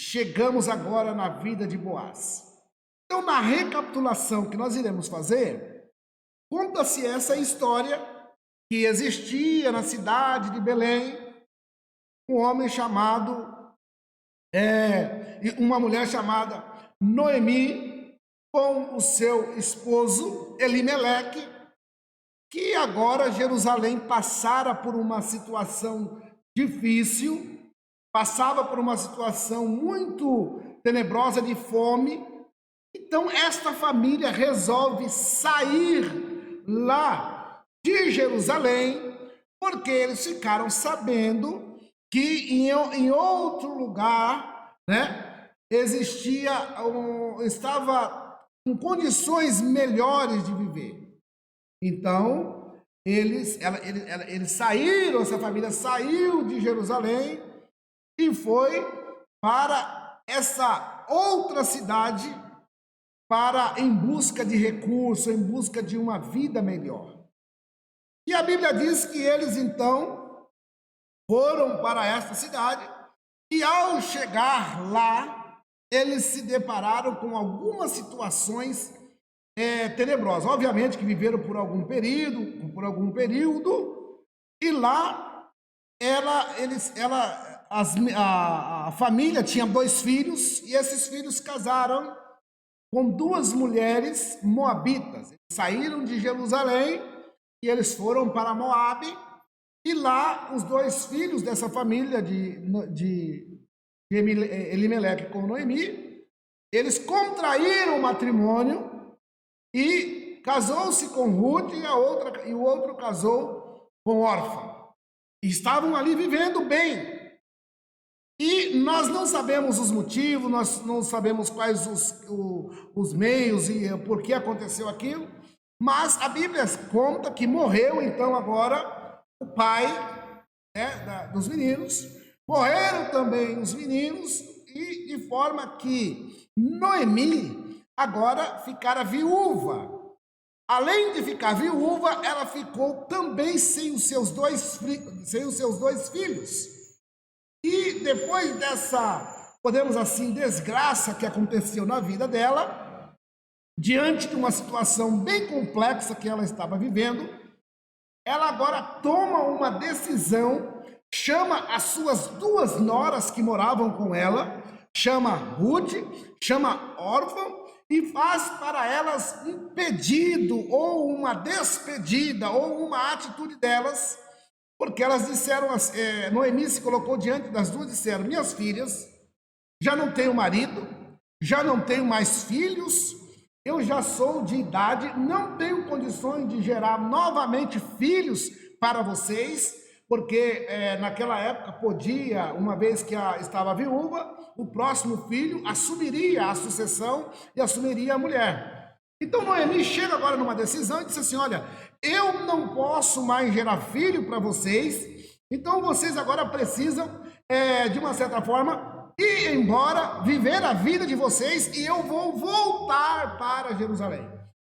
chegamos agora na vida de Boaz. Então, na recapitulação que nós iremos fazer, conta-se essa história que existia na cidade de Belém um homem chamado, uma mulher chamada Noemi, com o seu esposo Elimeleque, que agora Jerusalém passara por uma situação difícil, passava por uma situação muito tenebrosa de fome. Então esta família resolve sair lá de Jerusalém, porque eles ficaram sabendo que em outro lugar, né, estava com condições melhores de viver. Então, eles saíram, essa família saiu de Jerusalém e foi para essa outra cidade em busca de recursos, em busca de uma vida melhor. E a Bíblia diz que eles então foram para esta cidade e ao chegar lá, eles se depararam com algumas situações tenebrosas. Obviamente que viveram por algum período, e lá a família tinha 2 filhos, e esses filhos casaram com 2 mulheres moabitas. Eles saíram de Jerusalém e eles foram para Moabe, e lá os 2 filhos dessa família de Elimeleque com Noemi, eles contraíram o matrimônio e casou-se com Ruth e o outro casou com Orfa. Estavam ali vivendo bem. E nós não sabemos os motivos, nós não sabemos quais os meios e por que aconteceu aquilo, mas a Bíblia conta que morreu então agora o pai, né, dos meninos, morreram também os meninos, e de forma que Noemi agora ficara viúva. Além de ficar viúva, ela ficou também sem os seus dois filhos. E depois dessa, podemos assim, desgraça que aconteceu na vida dela, diante de uma situação bem complexa que ela estava vivendo, ela agora toma uma decisão, chama as suas 2 noras que moravam com ela, chama Ruth, chama Orfa, e faz para elas um pedido, ou uma despedida, ou uma atitude delas, porque elas disseram, Noemi se colocou diante das 2 e disseram: minhas filhas, já não tenho marido, já não tenho mais filhos, eu já sou de idade, não tenho condições de gerar novamente filhos para vocês, porque naquela época podia, uma vez que estava viúva, o próximo filho assumiria a sucessão e assumiria a mulher. Então Noemi chega agora numa decisão e diz assim: olha, eu não posso mais gerar filho para vocês, então vocês agora precisam, de uma certa forma, ir embora, viver a vida de vocês, e eu vou voltar para Jerusalém.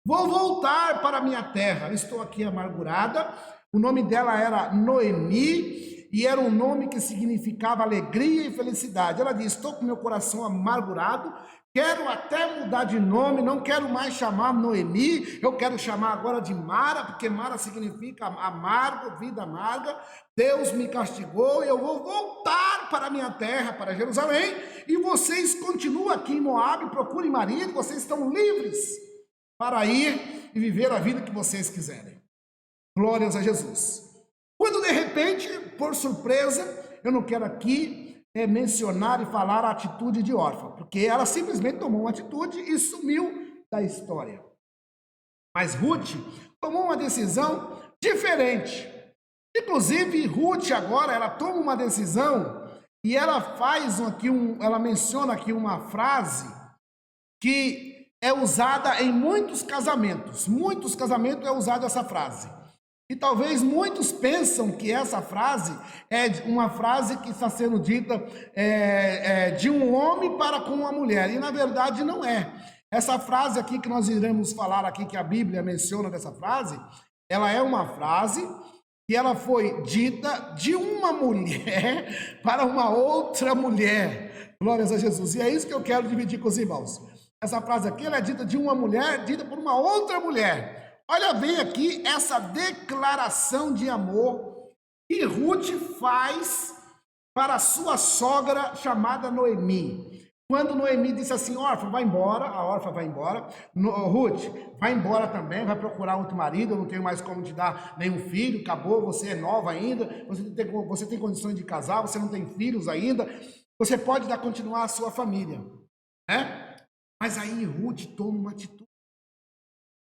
Vou voltar para a minha terra. Estou aqui amargurada. O nome dela era Noemi, e era um nome que significava alegria e felicidade. Ela diz: estou com meu coração amargurado, quero até mudar de nome, não quero mais chamar Noemi, eu quero chamar agora de Mara, porque Mara significa amargo, vida amarga. Deus me castigou, eu vou voltar para a minha terra, para Jerusalém, e vocês continuam aqui em Moabe, procurem marido, vocês estão livres para ir e viver a vida que vocês quiserem. Glórias a Jesus. Quando de repente, por surpresa, eu não quero aqui mencionar e falar a atitude de Orfa, porque ela simplesmente tomou uma atitude e sumiu da história. Mas Ruth tomou uma decisão diferente. Inclusive, Ruth agora, ela toma uma decisão e ela faz ela menciona aqui uma frase que é usada em muitos casamentos. Muitos casamentos é usada essa frase. E talvez muitos pensam que essa frase é uma frase que está sendo dita de um homem para com uma mulher. E na verdade não é. Essa frase aqui que nós iremos falar aqui, que a Bíblia menciona dessa frase, ela é uma frase que ela foi dita de uma mulher para uma outra mulher. Glórias a Jesus. E é isso que eu quero dividir com os irmãos. Essa frase aqui, ela é dita de uma mulher, dita por uma outra mulher. Olha bem aqui essa declaração de amor que Ruth faz para sua sogra chamada Noemi. Quando Noemi disse assim, órfã, vai embora, a órfã vai embora. Ruth, vai embora também, vai procurar outro marido, eu não tenho mais como te dar nenhum filho, acabou, você é nova ainda, você tem condições de casar, você não tem filhos ainda, você pode dar continuar a sua família, né? Mas aí Ruth toma uma atitude.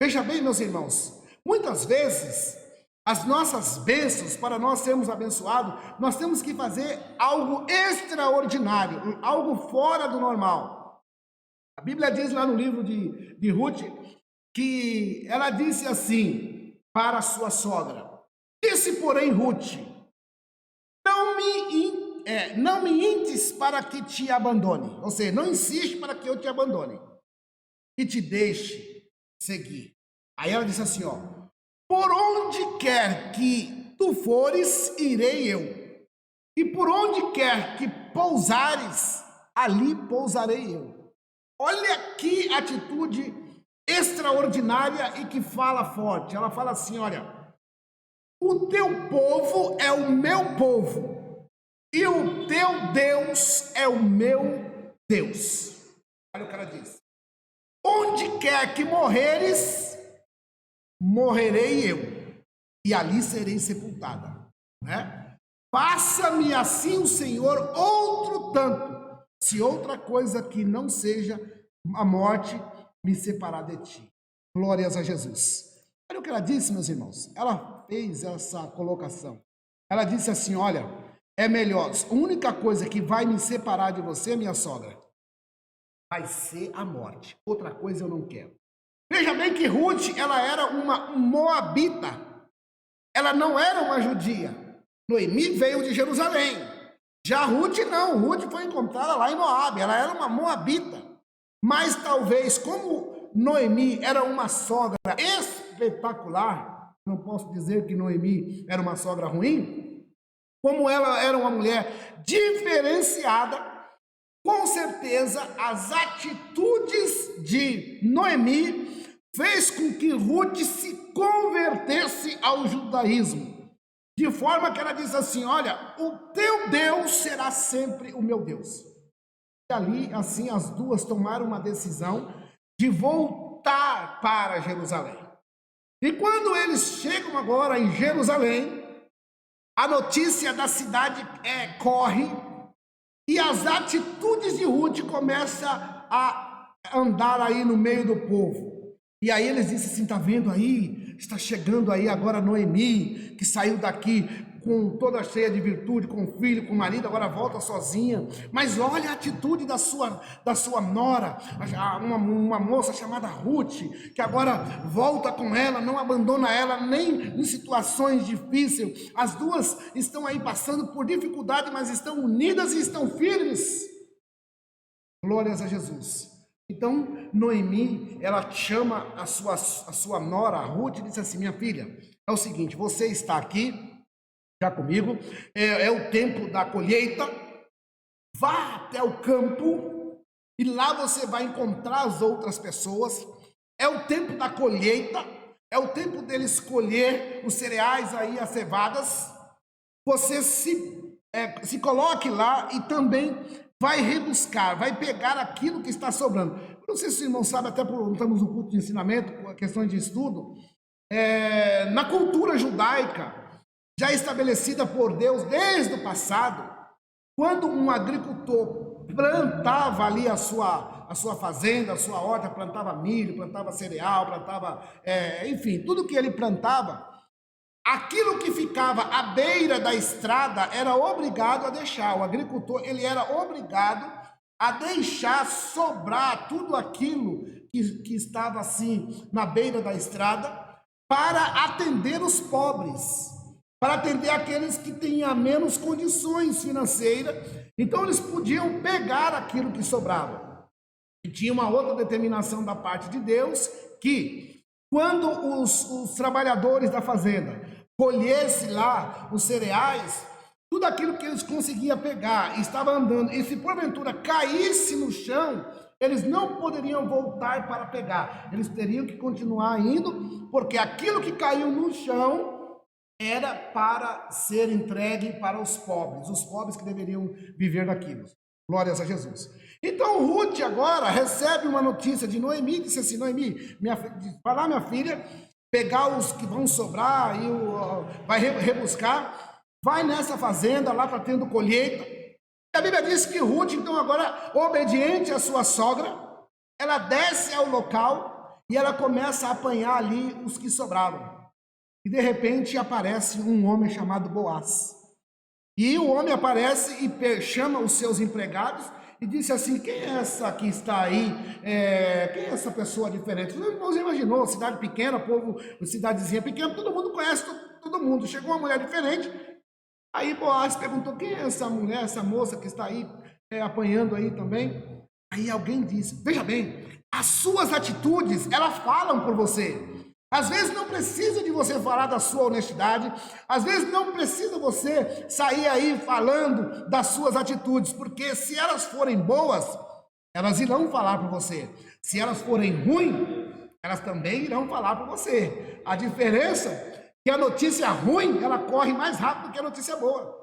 Veja bem, meus irmãos, muitas vezes as nossas bênçãos, para nós sermos abençoados, nós temos que fazer algo extraordinário, algo fora do normal. A Bíblia diz lá no livro de Ruth, que ela disse assim para a sua sogra, disse porém Ruth, não me intes para que te abandone, ou seja, não insiste para que eu te abandone, e te deixe seguir. Aí ela disse assim, ó, por onde quer que tu fores, irei eu. E por onde quer que pousares, ali pousarei eu. Olha que atitude extraordinária e que fala forte. Ela fala assim, olha, o teu povo é o meu povo e o teu Deus é o meu Deus. Olha o que ela diz. Onde quer que morreres, morrerei eu, e ali serei sepultada, né? Faça-me assim o Senhor outro tanto, se outra coisa que não seja a morte me separar de ti. Glórias a Jesus. Olha o que ela disse, meus irmãos. Ela fez essa colocação. Ela disse assim, olha, é melhor, a única coisa que vai me separar de você, minha sogra, vai ser a morte. Outra coisa eu não quero. Veja bem que Ruth, ela era uma moabita. Ela não era uma judia. Noemi veio de Jerusalém. Já Ruth não. Ruth foi encontrada lá em Moabe. Ela era uma moabita. Mas talvez, como Noemi era uma sogra espetacular, não posso dizer que Noemi era uma sogra ruim, como ela era uma mulher diferenciada, com certeza as atitudes de Noemi fez com que Ruth se convertesse ao judaísmo, de forma que ela diz assim, olha, o teu Deus será sempre o meu Deus. E ali, assim, as duas tomaram uma decisão de voltar para Jerusalém. E quando eles chegam agora em Jerusalém, a notícia da cidade corre, e as atitudes de Ruth começam a andar aí no meio do povo. E aí eles dizem assim, tá vendo aí? Está chegando aí agora Noemi, que saiu daqui com toda cheia de virtude, com filho, com marido, agora volta sozinha. Mas olha a atitude da sua nora, uma moça chamada Ruth, que agora volta com ela, não abandona ela nem em situações difíceis. As duas estão aí passando por dificuldade, mas estão unidas e estão firmes. Glórias a Jesus. Então, Noemi, ela chama a sua nora, a Ruth, e diz assim, minha filha, é o seguinte, você está aqui, já comigo, é o tempo da colheita, vá até o campo, e lá você vai encontrar as outras pessoas, é o tempo da colheita, é o tempo deles colher os cereais aí, as cevadas, você se coloque lá e também vai rebuscar, vai pegar aquilo que está sobrando. Não sei se os irmãos sabem, até porque estamos no culto de ensinamento, com questões de estudo, na cultura judaica, já estabelecida por Deus desde o passado, quando um agricultor plantava ali a sua fazenda, a sua horta, plantava milho, plantava cereal, plantava, enfim, tudo que ele plantava, aquilo que ficava à beira da estrada era obrigado a deixar. O agricultor, ele era obrigado a deixar sobrar tudo aquilo que estava assim na beira da estrada para atender os pobres, para atender aqueles que tinham menos condições financeiras. Então eles podiam pegar aquilo que sobrava. E tinha uma outra determinação da parte de Deus, que quando os trabalhadores da fazenda colhesse lá os cereais, tudo aquilo que eles conseguiam pegar, estava andando, e se porventura caísse no chão, eles não poderiam voltar para pegar, eles teriam que continuar indo, porque aquilo que caiu no chão era para ser entregue para os pobres que deveriam viver daquilo. Glórias a Jesus. Então Ruth agora recebe uma notícia de Noemi, disse assim: Noemi, vai lá, minha filha, pegar os que vão sobrar e vai rebuscar, vai nessa fazenda, lá está tendo colheita. E a Bíblia diz que Ruth, então agora, obediente à sua sogra, ela desce ao local e ela começa a apanhar ali os que sobraram. E de repente aparece um homem chamado Boaz. E o homem aparece e chama os seus empregados e disse assim: quem é essa que está aí? Quem é essa pessoa diferente? Você imaginou, cidade pequena, povo, cidadezinha pequena, todo mundo conhece todo mundo. Chegou uma mulher diferente. Aí Boaz perguntou: quem é essa mulher, essa moça que está aí apanhando aí também? Aí alguém disse: veja bem, as suas atitudes, elas falam por você. Às vezes não precisa de você falar da sua honestidade, às vezes não precisa você sair aí falando das suas atitudes, porque se elas forem boas, elas irão falar por você. Se elas forem ruins, elas também irão falar por você. A diferença é que a notícia ruim, ela corre mais rápido do que a notícia boa.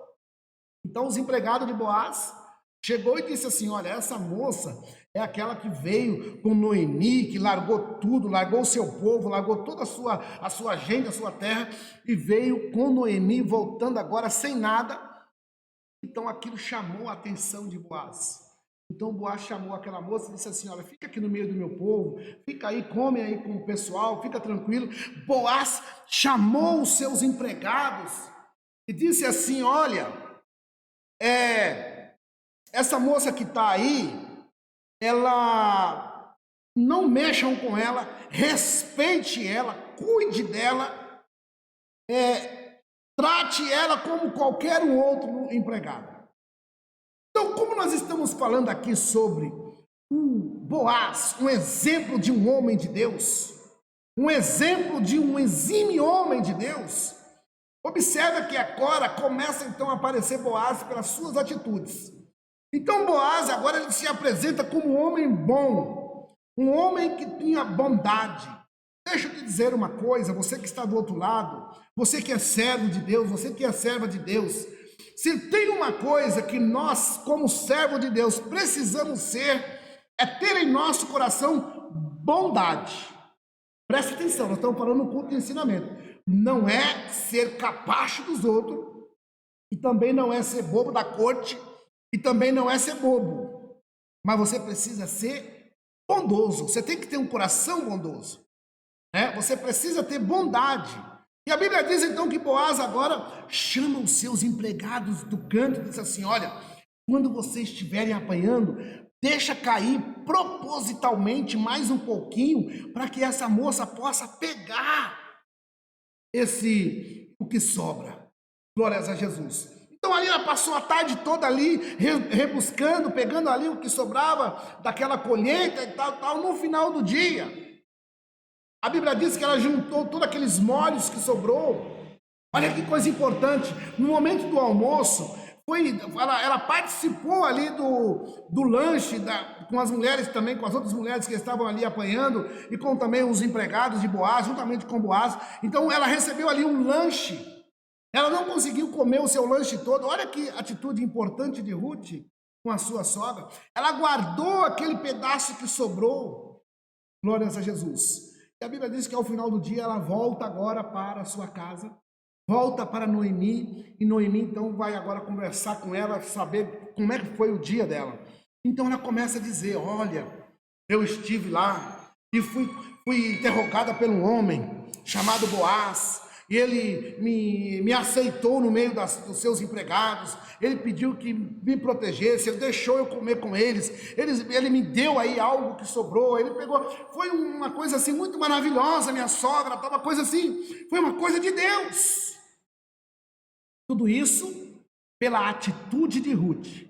Então os empregados de Boaz chegou e disse assim: olha, essa moça é aquela que veio com Noemi, que largou tudo, largou o seu povo, largou toda a sua gente, a sua terra, e veio com Noemi, voltando agora sem nada. Então aquilo chamou a atenção de Boaz. Então Boaz chamou aquela moça e disse assim: olha, fica aqui no meio do meu povo, fica aí, come aí com o pessoal, fica tranquilo. Boaz chamou os seus empregados e disse assim: olha, essa moça que está aí, ela, não mexam com ela, respeite ela, cuide dela, trate ela como qualquer um outro empregado. Então, como nós estamos falando aqui sobre o Boaz, um exemplo de um homem de Deus, um exemplo de um exímio homem de Deus, observa que agora começa então a aparecer Boaz pelas suas atitudes. Então Boaz agora ele se apresenta como um homem bom, um homem que tinha bondade. Deixa eu te dizer uma coisa, você que está do outro lado, você que é servo de Deus, você que é serva de Deus, se tem uma coisa que nós, como servo de Deus, precisamos ser, é ter em nosso coração bondade. Preste atenção, nós estamos falando no culto de ensinamento. Não é ser capacho dos outros, e também não é ser bobo da corte, e também não é ser bobo, mas você precisa ser bondoso, você tem que ter um coração bondoso, né? Você precisa ter bondade. E a Bíblia diz então que Boaz agora chama os seus empregados do canto e diz assim: olha, quando vocês estiverem apanhando, deixa cair propositalmente mais um pouquinho, para que essa moça possa pegar o que sobra. Glórias a Jesus. Então ali ela passou a tarde toda ali, rebuscando, pegando ali o que sobrava daquela colheita e tal. No final do dia, a Bíblia diz que ela juntou todos aqueles molhos que sobrou. Olha que coisa importante, no momento do almoço, ela participou ali do lanche com as mulheres também, com as outras mulheres que estavam ali apanhando, e com também os empregados de Boaz, juntamente com Boaz. Então ela recebeu ali um lanche. Ela não conseguiu comer o seu lanche todo. Olha que atitude importante de Ruth com a sua sogra. Ela guardou aquele pedaço que sobrou. Glórias a Jesus. E a Bíblia diz que ao final do dia ela volta agora para a sua casa, volta para Noemi, e Noemi então vai agora conversar com ela, saber como é que foi o dia dela. Então ela começa a dizer: olha, eu estive lá e fui interrogada por um homem chamado Boaz. E ele me aceitou no meio dos seus empregados, ele pediu que me protegesse, ele deixou eu comer com eles, ele me deu aí algo que sobrou, ele pegou, foi uma coisa assim muito maravilhosa, minha sogra, uma coisa assim, foi uma coisa de Deus. Tudo isso pela atitude de Ruth.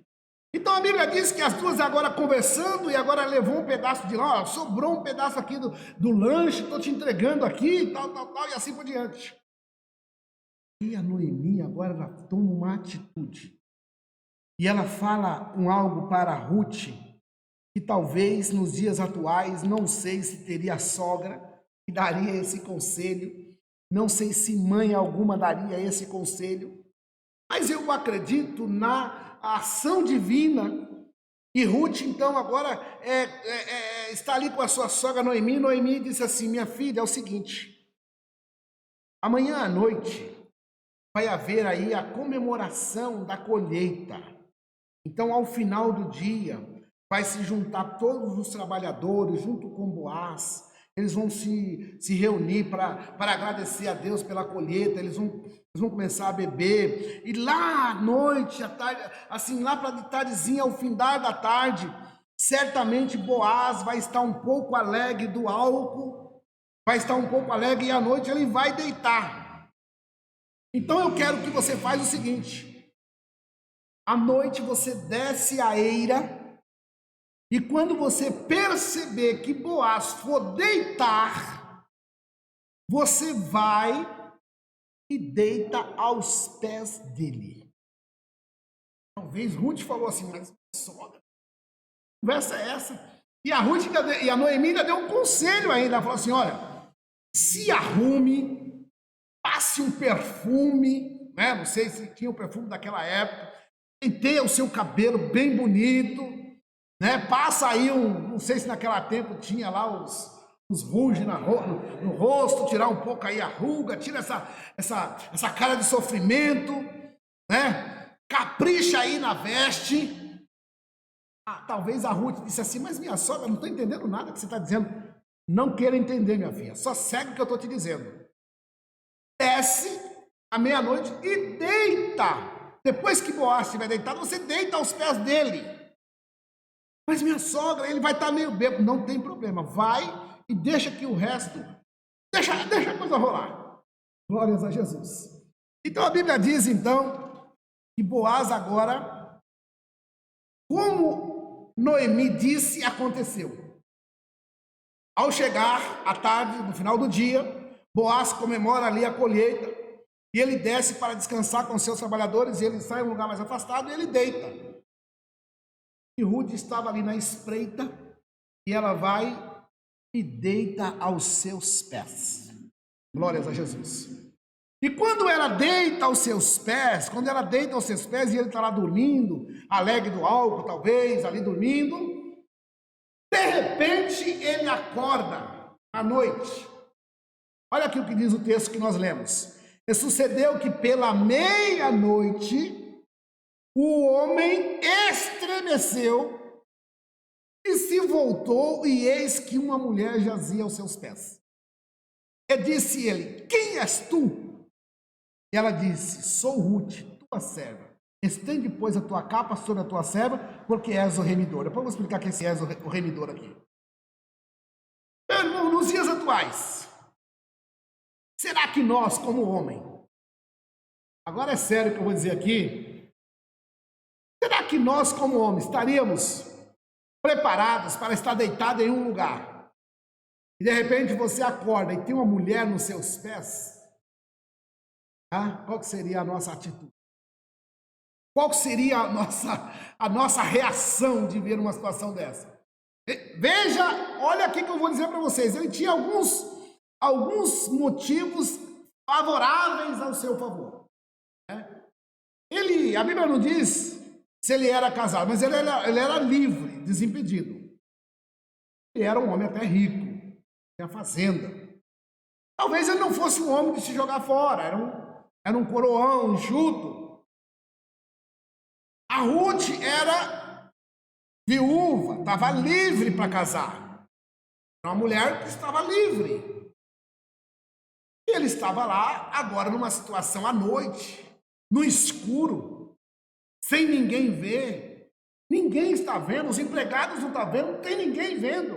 Então a Bíblia diz que as duas agora conversando, e agora levou um pedaço de lá, sobrou um pedaço aqui do lanche, estou te entregando aqui, tal, e assim por diante. E a Noemi agora ela toma uma atitude. E ela fala algo para Ruth, que talvez nos dias atuais, não sei se teria sogra que daria esse conselho, não sei se mãe alguma daria esse conselho, mas eu acredito na ação divina. E Ruth, então, agora está ali com a sua sogra Noemi. Noemi disse assim: minha filha, é o seguinte, amanhã à noite vai haver aí a comemoração da colheita. Então, ao final do dia, vai se juntar todos os trabalhadores junto com Boaz. Eles vão se reunir para agradecer a Deus pela colheita. Eles vão começar a beber. E lá à noite, à tarde, assim, lá para de tardezinha, ao findar da tarde, certamente Boaz vai estar um pouco alegre do álcool, vai estar um pouco alegre e à noite ele vai deitar. Então eu quero que você faça o seguinte: à noite você desce a eira, e quando você perceber que Boaz for deitar, você vai e deita aos pés dele. Talvez Ruth falou assim: mas sogra, que conversa é essa? E a Noemi ainda deu um conselho ainda. Ela falou assim: olha, se arrume, passe um perfume, né? Não sei se tinha o perfume daquela época, penteia o seu cabelo bem bonito, né? Passa aí não sei se naquela tempo tinha lá os ruges no rosto, tirar um pouco aí a ruga, tira essa cara de sofrimento, né? Capricha aí na veste. Talvez a Ruth disse assim: mas minha sogra, não estou entendendo nada que você está dizendo. Não quero entender, minha filha, só segue o que eu estou te dizendo. Desce à meia-noite e deita. Depois que Boaz estiver deitado, você deita aos pés dele. Mas minha sogra, ele vai estar meio bêbado. Não tem problema, vai e deixa que o resto, deixa a coisa rolar. Glórias a Jesus. Então a Bíblia diz então que Boaz agora, como Noemi disse, aconteceu. Ao chegar à tarde, no final do dia, Boaz comemora ali a colheita e ele desce para descansar com seus trabalhadores, e ele sai em um lugar mais afastado e ele deita. E Ruth estava ali na espreita e ela vai e deita aos seus pés. Glórias a Jesus. E quando ela deita aos seus pés, e ele está lá dormindo, alegre do álcool talvez, ali dormindo, de repente ele acorda à noite. Olha aqui o que diz o texto que nós lemos. E sucedeu que pela meia-noite o homem estremeceu e se voltou, e eis que uma mulher jazia aos seus pés. E disse ele: quem és tu? E ela disse: sou Ruth, tua serva. Estende, pois, a tua capa sobre a tua serva, porque és o remidor. Depois eu vou explicar quem és o remidor aqui. Meu irmão, nos dias atuais, será que nós, como homem, agora é sério o que eu vou dizer aqui, será que nós, como homem, estaríamos preparados para estar deitado em um lugar e de repente você acorda e tem uma mulher nos seus pés? Qual que seria a nossa atitude? Qual seria a nossa reação de ver uma situação dessa? Veja, olha aqui que eu vou dizer para vocês. Ele tinha alguns motivos favoráveis ao seu favor. A Bíblia não diz se ele era casado, mas ele era livre, desimpedido. Ele era um homem até rico, tinha fazenda. Talvez ele não fosse um homem de se jogar fora, era um coroão, enxuto. A Ruth era viúva, estava livre para casar. Era uma mulher que estava livre. E ele estava lá, agora numa situação à noite, no escuro, sem ninguém ver. Ninguém está vendo, os empregados não estão vendo, não tem ninguém vendo.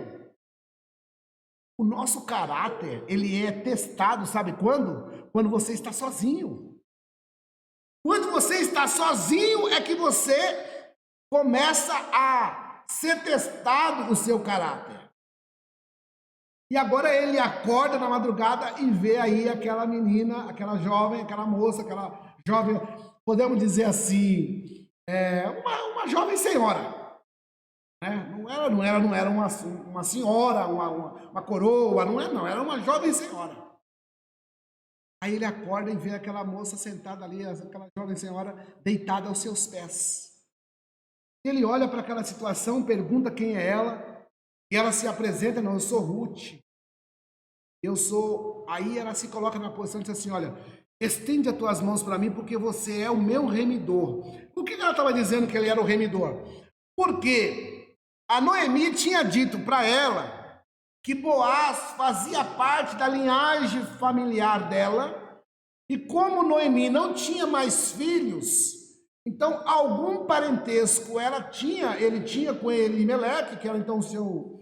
O nosso caráter, ele é testado, sabe quando? Quando você está sozinho. Quando você está sozinho é que você começa a ser testado o seu caráter. E agora ele acorda na madrugada e vê aí aquela menina, aquela jovem, aquela moça, aquela jovem, podemos dizer assim, uma jovem senhora. Né? Não era uma senhora, uma coroa, não, era uma jovem senhora. Aí ele acorda e vê aquela moça sentada ali, aquela jovem senhora deitada aos seus pés. Ele olha para aquela situação, pergunta quem é ela, e ela se apresenta, não, eu sou Ruth. Aí ela se coloca na posição e diz assim, olha, estende as tuas mãos para mim porque você é o meu remidor. Por que ela estava dizendo que ele era o remidor? Porque a Noemi tinha dito para ela que Boaz fazia parte da linhagem familiar dela, e como Noemi não tinha mais filhos, então algum parentesco ele tinha com Elimeleque, que era então seu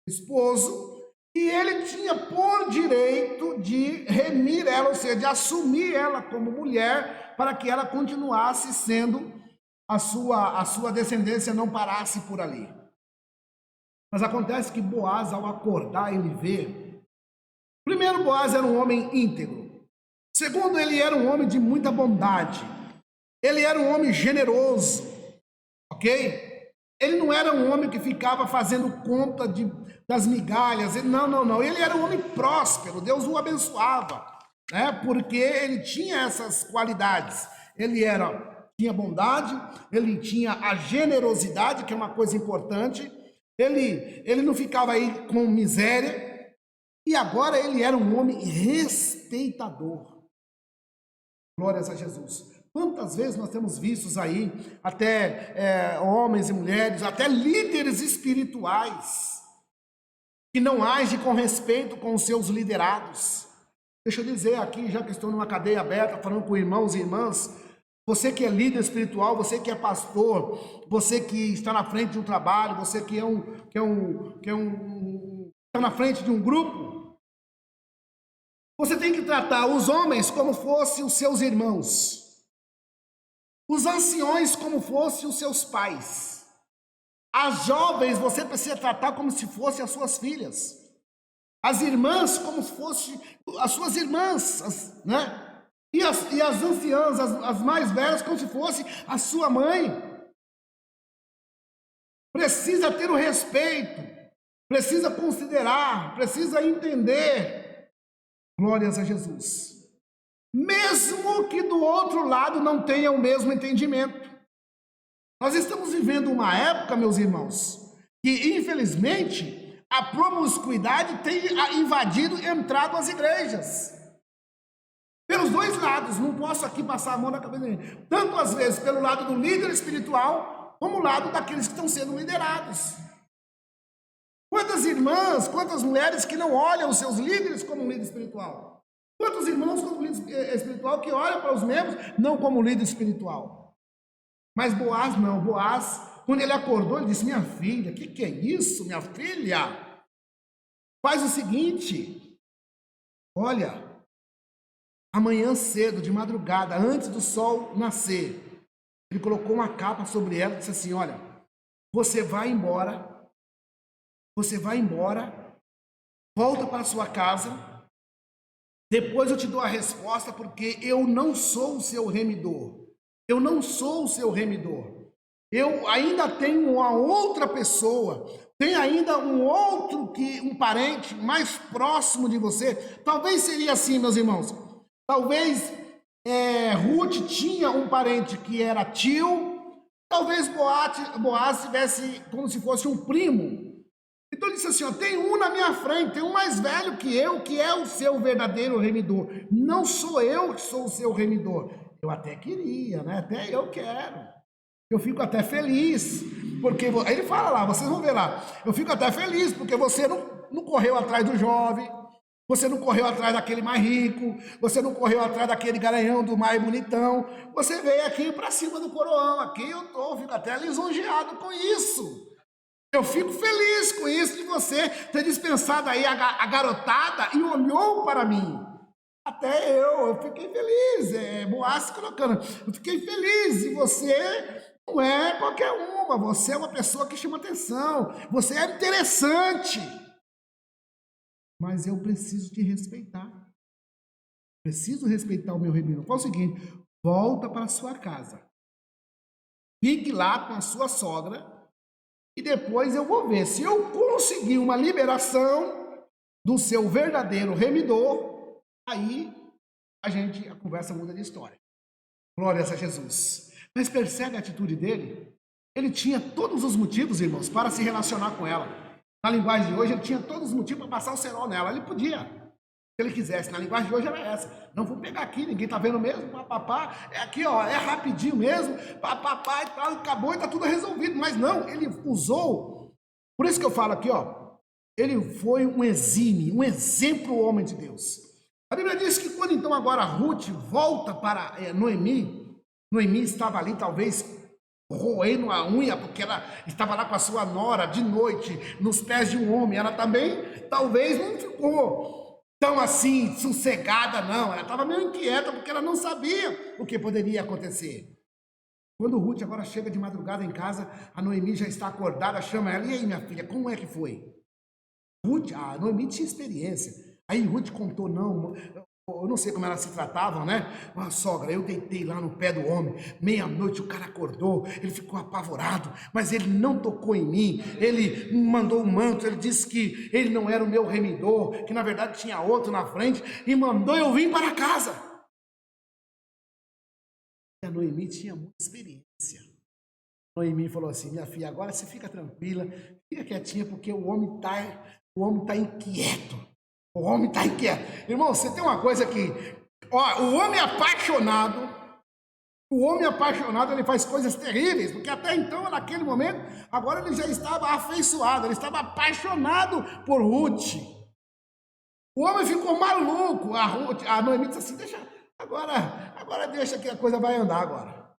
esposo, e ele tinha por direito de remir ela, ou seja, de assumir ela como mulher, para que ela continuasse sendo, a sua descendência não parasse por ali. Mas acontece que Boaz, ao acordar, ele vê. Primeiro, Boaz era um homem íntegro. Segundo, ele era um homem de muita bondade. Ele era um homem generoso, ok? Ele não era um homem que ficava fazendo conta das migalhas. Não. Ele era um homem próspero. Deus o abençoava, né? Porque ele tinha essas qualidades. Tinha bondade, ele tinha a generosidade, que é uma coisa importante. Ele não ficava aí com miséria, e agora ele era um homem respeitador. Glórias a Jesus. Quantas vezes nós temos vistos aí, até homens e mulheres, até líderes espirituais, que não agem com respeito com os seus liderados. Deixa eu dizer aqui, já que estou numa cadeia aberta, falando com irmãos e irmãs, você que é líder espiritual, você que é pastor, você que está na frente de um trabalho, você que está na frente de um grupo, você tem que tratar os homens como fossem os seus irmãos, os anciões como fossem os seus pais, as jovens você precisa tratar como se fossem as suas filhas, as irmãs como se fossem as suas irmãs, né? E as anciãs, as mais velhas, como se fosse a sua mãe. Precisa ter o respeito, precisa considerar, precisa entender. Glórias a Jesus. Mesmo que do outro lado não tenha o mesmo entendimento. Nós estamos vivendo uma época, meus irmãos, que infelizmente a promiscuidade tem invadido e entrado as igrejas. Pelos dois lados, não posso aqui passar a mão na cabeça de ninguém. Tanto às vezes pelo lado do líder espiritual, como o lado daqueles que estão sendo liderados. Quantas irmãs, quantas mulheres que não olham os seus líderes como líder espiritual? Quantos irmãos como líder espiritual que olham para os membros não como líder espiritual? Mas Boaz não, Boaz, quando ele acordou, ele disse, minha filha, que é isso, minha filha? Faz o seguinte, olha, amanhã cedo, de madrugada, antes do sol nascer, ele colocou uma capa sobre ela e disse assim, olha, você vai embora, volta para sua casa, depois eu te dou a resposta, porque eu não sou o seu remidor, eu ainda tenho uma outra pessoa, tem ainda um parente mais próximo de você, talvez seria assim, meus irmãos, talvez Ruth tinha um parente que era tio, talvez Boaz tivesse como se fosse um primo. Então ele disse assim, ó, tem um na minha frente, tem um mais velho que eu, que é o seu verdadeiro remidor. Não sou eu que sou o seu remidor. Eu até queria, né? Até eu quero. Eu fico até feliz, porque ele fala lá, vocês vão ver lá. Eu fico até feliz porque você não correu atrás do jovem. Você não correu atrás daquele mais rico, você não correu atrás daquele garanhão do mais bonitão, você veio aqui para cima do coroão, aqui eu fico até lisonjeado com isso. Eu fico feliz com isso de você ter dispensado aí a garotada e olhou para mim. Até eu fiquei feliz, Boaz colocando, eu fiquei feliz e você não é qualquer uma, você é uma pessoa que chama atenção, você é interessante. mas eu preciso te respeitar. Preciso respeitar o meu remidor. Fala o seguinte, volta para a sua casa. Fique lá com a sua sogra e depois eu vou ver. Se eu conseguir uma liberação do seu verdadeiro remidor, aí a conversa muda de história. Glórias a Jesus. Mas percebe a atitude dele? Ele tinha todos os motivos, irmãos, para se relacionar com ela. Na linguagem de hoje, ele tinha todos os motivos para passar o cerol nela. Ele podia, se ele quisesse. Na linguagem de hoje era essa. Não vou pegar aqui, ninguém está vendo mesmo. Papapá, é aqui, ó, é rapidinho mesmo. Papapá e tal, acabou e está tudo resolvido. Mas não, ele usou. Por isso que eu falo aqui, ó. Ele foi um exímio, um exemplo homem de Deus. A Bíblia diz que quando então agora Ruth volta para Noemi, Noemi estava ali talvez roendo a unha, porque ela estava lá com a sua nora de noite, nos pés de um homem. Ela também talvez não ficou tão assim sossegada, não. Ela estava meio inquieta, porque ela não sabia o que poderia acontecer. Quando Ruth agora chega de madrugada em casa, a Noemi já está acordada, chama ela, e aí minha filha, como é que foi? A Noemi tinha experiência. Aí Ruth contou, não, eu não sei como elas se tratavam, né? Uma sogra, eu deitei lá no pé do homem, meia-noite o cara acordou, ele ficou apavorado, mas ele não tocou em mim, ele me mandou um manto, ele disse que ele não era o meu remidor, que na verdade tinha outro na frente, e mandou eu vir para casa. E a Noemi tinha muita experiência. Noemi falou assim, minha filha, agora você fica tranquila, fica quietinha, porque o homem está inquieto. O homem está inquieto. Irmão, você tem uma coisa que... Ó, o homem apaixonado, ele faz coisas terríveis, porque até então, naquele momento, agora ele já estava afeiçoado, ele estava apaixonado por Ruth. O homem ficou maluco. A Noemi disse assim, agora deixa que a coisa vai andar agora.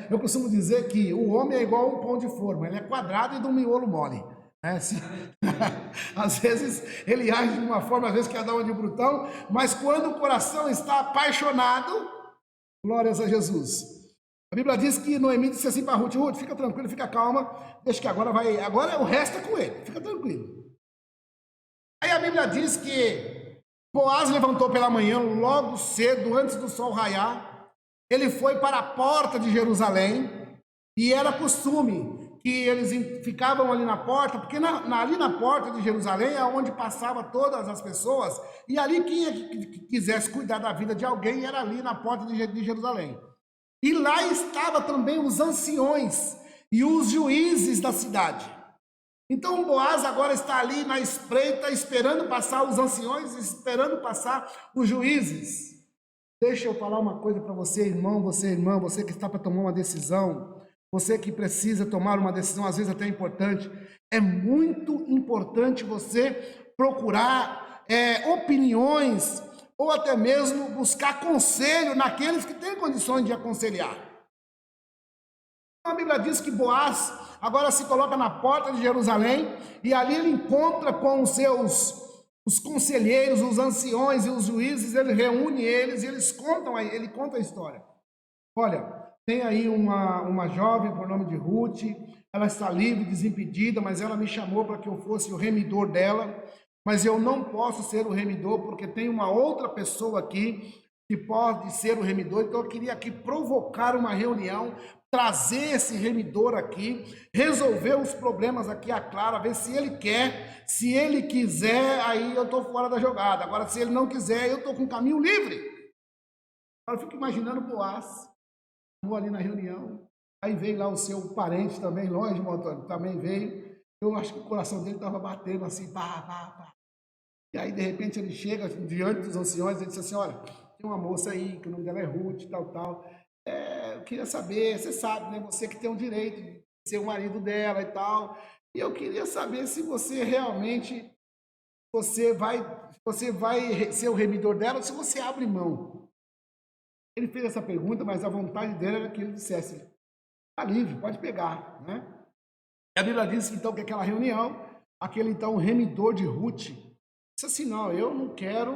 Eu costumo dizer que o homem é igual um pão de forma, ele é quadrado e de um miolo mole. Às vezes ele age de uma forma, às vezes quer dar uma de brutão, mas quando o coração está apaixonado, glórias a Jesus. A Bíblia diz que Noemi disse assim para Ruth, Ruth, fica tranquilo, fica calma, deixa que agora o resto é com ele, fica tranquilo. Aí a Bíblia diz que Boaz levantou pela manhã, logo cedo, antes do sol raiar, ele foi para a porta de Jerusalém, e era costume que eles ficavam ali na porta, porque ali na porta de Jerusalém é onde passava todas as pessoas, e ali quem quisesse cuidar da vida de alguém era ali na porta de Jerusalém. E lá estavam também os anciões e os juízes da cidade. Então Boaz agora está ali na espreita, esperando passar os anciões, esperando passar os juízes. Deixa eu falar uma coisa para você, irmão, você irmã, você que está para tomar uma decisão, você que precisa tomar uma decisão, às vezes até importante, é muito importante você procurar opiniões ou até mesmo buscar conselho naqueles que têm condições de aconselhar. A Bíblia diz que Boaz agora se coloca na porta de Jerusalém e ali ele encontra com os conselheiros, os anciões e os juízes, ele reúne eles e ele conta a história. Olha, tem aí uma jovem por nome de Ruth, ela está livre, desimpedida, mas ela me chamou para que eu fosse o remidor dela, mas eu não posso ser o remidor porque tem uma outra pessoa aqui que pode ser o remidor, então eu queria aqui provocar uma reunião, trazer esse remidor aqui, resolver os problemas aqui a Clara, ver se ele quer, se ele quiser, aí eu estou fora da jogada, agora se ele não quiser, eu estou com o caminho livre. Agora eu fico imaginando Boaz, ali na reunião, aí veio lá o seu parente também, longe, Antônio, também veio, eu acho que o coração dele estava batendo assim, pá. E aí de repente ele chega diante dos anciões e disse assim, olha, tem uma moça aí, que o nome dela é Ruth, tal, eu queria saber, você sabe, né, você que tem o direito de ser o marido dela e tal, e eu queria saber se você realmente, você vai ser o remidor dela ou se você abre mão. Ele fez essa pergunta, mas a vontade dele era que ele dissesse, está livre, pode pegar, né? E a Bíblia diz então que aquela reunião, aquele então remidor de Ruth, disse assim, não, eu não quero,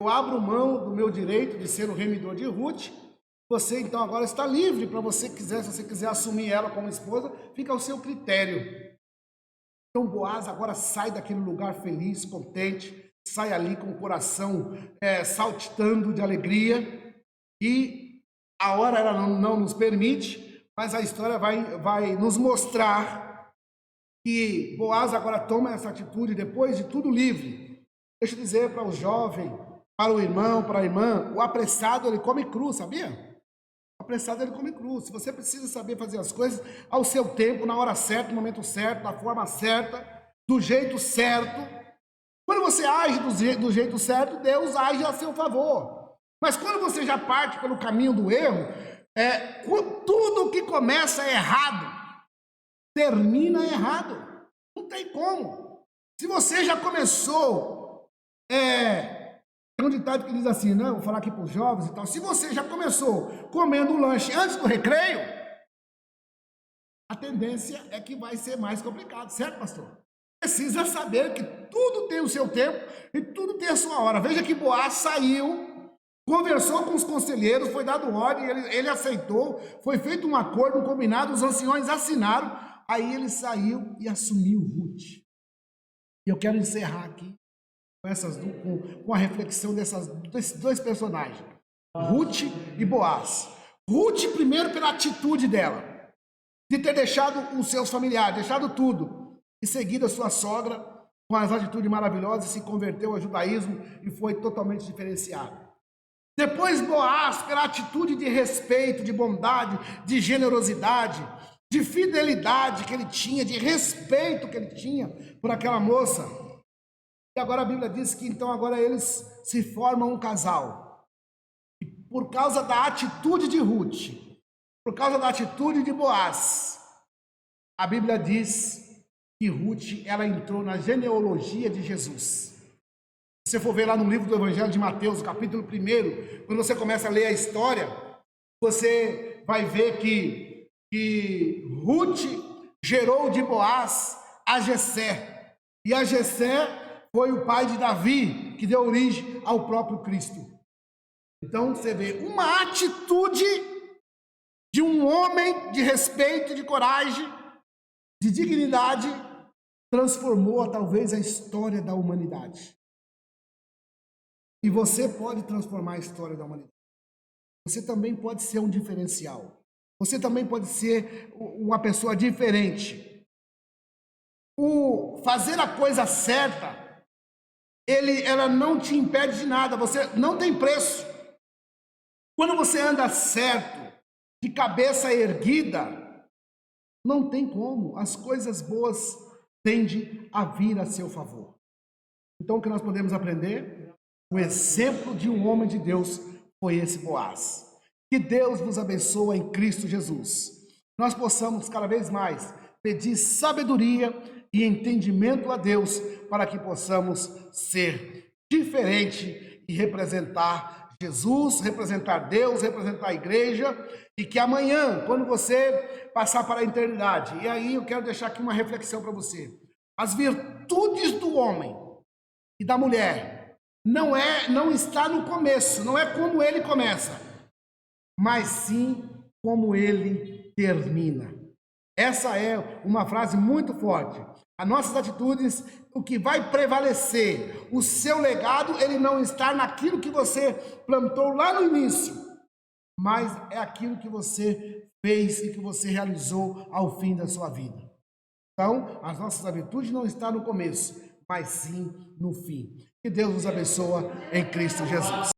eu abro mão do meu direito de ser o remidor de Ruth, você então agora está livre para você quiser, se você quiser assumir ela como esposa, fica ao seu critério. Então Boaz agora sai daquele lugar feliz, contente, sai ali com o coração saltitando de alegria, e a hora ela não nos permite, mas a história vai nos mostrar que Boaz agora toma essa atitude depois de tudo livre. Deixa eu dizer para o jovem, para o irmão, para a irmã, o apressado ele come cru, sabia? O apressado ele come cru. Se você precisa saber fazer as coisas ao seu tempo, na hora certa, no momento certo, da forma certa, do jeito certo. Quando você age do jeito certo, Deus age a seu favor. Mas quando você já parte pelo caminho do erro, tudo que começa errado, termina errado. Não tem como. Se você já começou, tem um ditado que diz assim, né? Vou falar aqui para os jovens e tal. Se você já começou comendo o lanche antes do recreio, a tendência é que vai ser mais complicado, certo, pastor? Precisa saber que tudo tem o seu tempo e tudo tem a sua hora. Veja que Boaz saiu, conversou com os conselheiros, foi dado ordem, ele aceitou, foi feito um acordo, um combinado, os anciões assinaram, aí ele saiu e assumiu Ruth. E eu quero encerrar aqui com a reflexão desses dois personagens, Ruth e Boaz. Ruth, primeiro, pela atitude dela, de ter deixado os seus familiares, deixado tudo, e seguido a sua sogra, com as atitudes maravilhosas, se converteu ao judaísmo e foi totalmente diferenciado. Depois Boaz, pela atitude de respeito, de bondade, de generosidade, de fidelidade que ele tinha, de respeito que ele tinha por aquela moça. E agora a Bíblia diz que então agora eles se formam um casal. E por causa da atitude de Ruth, por causa da atitude de Boaz, a Bíblia diz que Ruth, ela entrou na genealogia de Jesus. Se você for ver lá no livro do Evangelho de Mateus, capítulo 1, quando você começa a ler a história, você vai ver que Ruth gerou de Boaz a Jessé. E a Jessé foi o pai de Davi, que deu origem ao próprio Cristo. Então você vê uma atitude de um homem de respeito, de coragem, de dignidade, transformou talvez a história da humanidade. E você pode transformar a história da humanidade. Você também pode ser um diferencial. Você também pode ser uma pessoa diferente. O fazer a coisa certa, ela não te impede de nada, você não tem preço. Quando você anda certo, de cabeça erguida, não tem como, as coisas boas tendem a vir a seu favor. Então o que nós podemos aprender? O exemplo de um homem de Deus foi esse Boaz. Que Deus nos abençoe em Cristo Jesus. Nós possamos cada vez mais pedir sabedoria e entendimento a Deus para que possamos ser diferente e representar Jesus, representar Deus, representar a igreja, e que amanhã, quando você passar para a eternidade, e aí eu quero deixar aqui uma reflexão para você, as virtudes do homem e da mulher não está no começo, não é como ele começa, mas sim como ele termina. Essa é uma frase muito forte. As nossas atitudes, o que vai prevalecer, o seu legado, ele não está naquilo que você plantou lá no início, mas é aquilo que você fez e que você realizou ao fim da sua vida. Então, as nossas atitudes não estão no começo, mas sim no fim. Que Deus nos abençoe em Cristo Jesus.